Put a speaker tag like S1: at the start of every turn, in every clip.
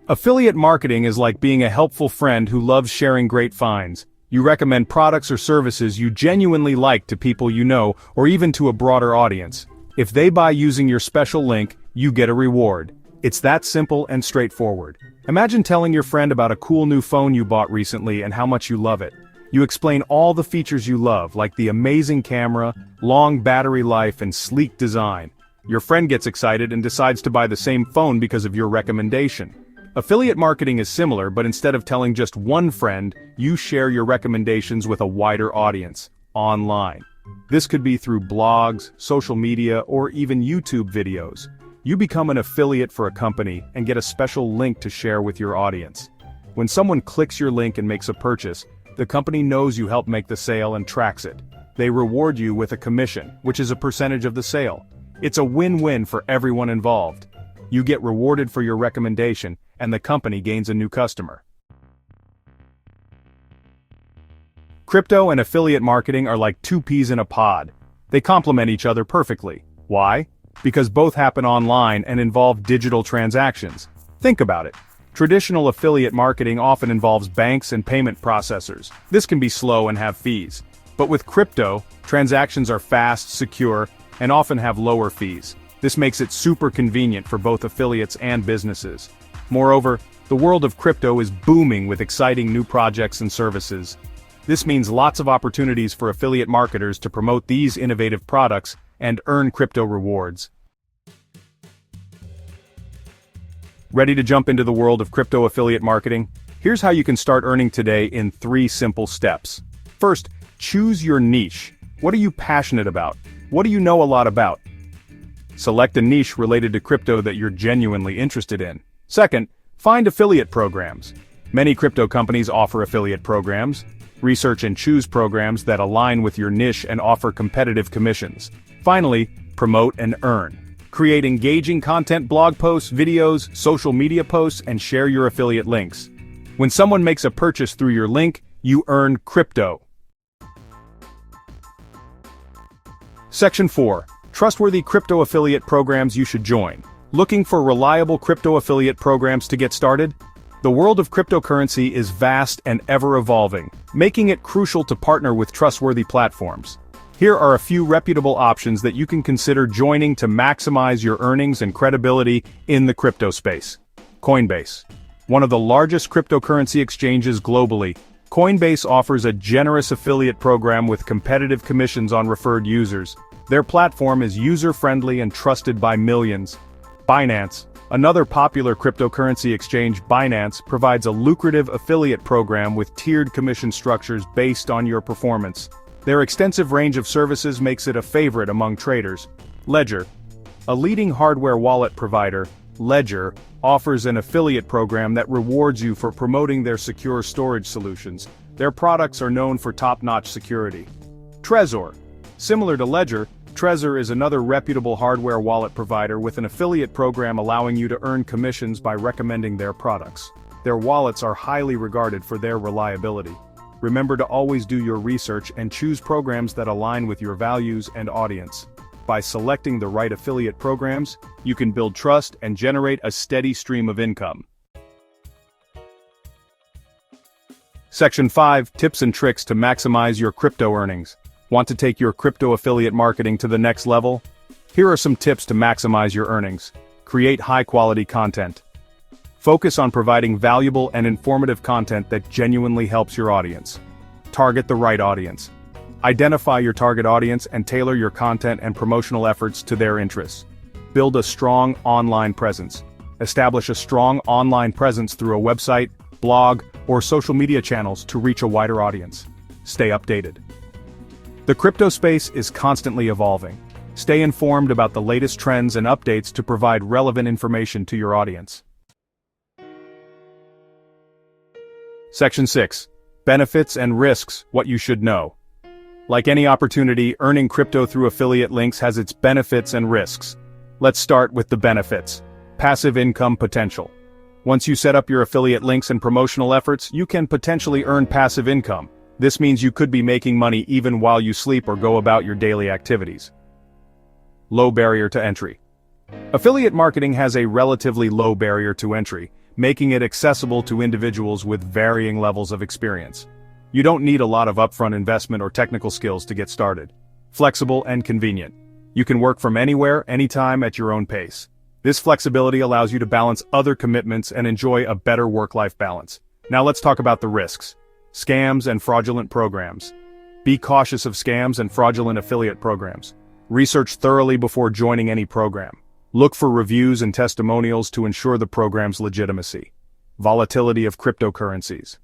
S1: Affiliate marketing is like being a helpful friend who loves sharing great finds. You recommend products or services you genuinely like to people you know, or even to a broader audience. If they buy using your special link, you get a reward. It's that simple and straightforward. Imagine telling your friend about a cool new phone you bought recently and how much you love it. You explain all the features you love, like the amazing camera, long battery life, and sleek design. Your friend gets excited and decides to buy the same phone because of your recommendation. Affiliate marketing is similar, but instead of telling just one friend, you share your recommendations with a wider audience, online. This could be through blogs, social media, or even YouTube videos. You become an affiliate for a company and get a special link to share with your audience. When someone clicks your link and makes a purchase, the company knows you helped make the sale and tracks it. They reward you with a commission, which is a percentage of the sale. It's a win-win for everyone involved. You get rewarded for your recommendation, and the company gains a new customer. Crypto and affiliate marketing are like two peas in a pod. They complement each other perfectly. Why? Because both happen online and involve digital transactions. Think about it. Traditional affiliate marketing often involves banks and payment processors. This can be slow and have fees. But with crypto, transactions are fast, secure, and often have lower fees. This makes it super convenient for both affiliates and businesses. Moreover, the world of crypto is booming with exciting new projects and services. This means lots of opportunities for affiliate marketers to promote these innovative products and earn crypto rewards. Ready to jump into the world of crypto affiliate marketing? Here's how you can start earning today in 3 simple steps. First, choose your niche. What are you passionate about? What do you know a lot about? Select a niche related to crypto that you're genuinely interested in. Second, find affiliate programs. Many crypto companies offer affiliate programs. Research and choose programs that align with your niche and offer competitive commissions. Finally, promote and earn. Create engaging content, blog posts, videos, social media posts, and share your affiliate links. When someone makes a purchase through your link, you earn crypto. Section 4. Trustworthy crypto affiliate programs you should join. Looking for reliable crypto affiliate programs to get started? The world of cryptocurrency is vast and ever-evolving, making it crucial to partner with trustworthy platforms. Here are a few reputable options that you can consider joining to maximize your earnings and credibility in the crypto space. Coinbase. One of the largest cryptocurrency exchanges globally, Coinbase offers a generous affiliate program with competitive commissions on referred users. Their platform is user-friendly and trusted by millions. Binance. Another popular cryptocurrency exchange, Binance, provides a lucrative affiliate program with tiered commission structures based on your performance. Their extensive range of services makes it a favorite among traders. Ledger. A leading hardware wallet provider, Ledger, offers an affiliate program that rewards you for promoting their secure storage solutions. Their products are known for top-notch security. Trezor. Similar to Ledger, Trezor is another reputable hardware wallet provider with an affiliate program allowing you to earn commissions by recommending their products. Their wallets are highly regarded for their reliability. Remember to always do your research and choose programs that align with your values and audience. By selecting the right affiliate programs, you can build trust and generate a steady stream of income. Section 5. Tips and tricks to maximize your crypto earnings. Want to take your crypto affiliate marketing to the next level? Here are some tips to maximize your earnings. Create high-quality content. Focus on providing valuable and informative content that genuinely helps your audience. Target the right audience. Identify your target audience and tailor your content and promotional efforts to their interests. Build a strong online presence. Establish a strong online presence through a website, blog, or social media channels to reach a wider audience. Stay updated. The crypto space is constantly evolving. Stay informed about the latest trends and updates to provide relevant information to your audience. Section 6. Benefits and risks, what you should know. Like any opportunity, earning crypto through affiliate links has its benefits and risks. Let's start with the benefits. Passive income potential. Once you set up your affiliate links and promotional efforts, you can potentially earn passive income. This means you could be making money even while you sleep or go about your daily activities. Low barrier to entry. Affiliate marketing has a relatively low barrier to entry, making it accessible to individuals with varying levels of experience. You don't need a lot of upfront investment or technical skills to get started. Flexible and convenient. You can work from anywhere, anytime at your own pace. This flexibility allows you to balance other commitments and enjoy a better work-life balance. Now let's talk about the risks. Scams and fraudulent programs. Be cautious of scams and fraudulent affiliate programs. Research thoroughly before joining any program. Look for reviews and testimonials to ensure the program's legitimacy. Volatility of cryptocurrencies.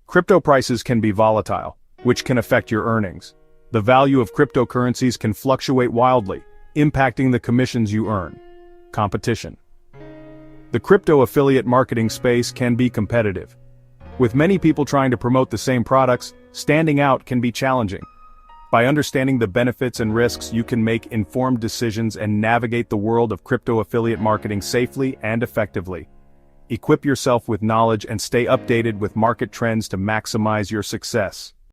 S1: Crypto prices can be volatile, which can affect your earnings. The value of cryptocurrencies can fluctuate wildly, impacting the commissions you earn. Competition. The crypto affiliate marketing space can be competitive. With many people trying to promote the same products, standing out can be challenging. By understanding the benefits and risks, you can make informed decisions and navigate the world of crypto affiliate marketing safely and effectively. Equip yourself with knowledge and stay updated with market trends to maximize your success.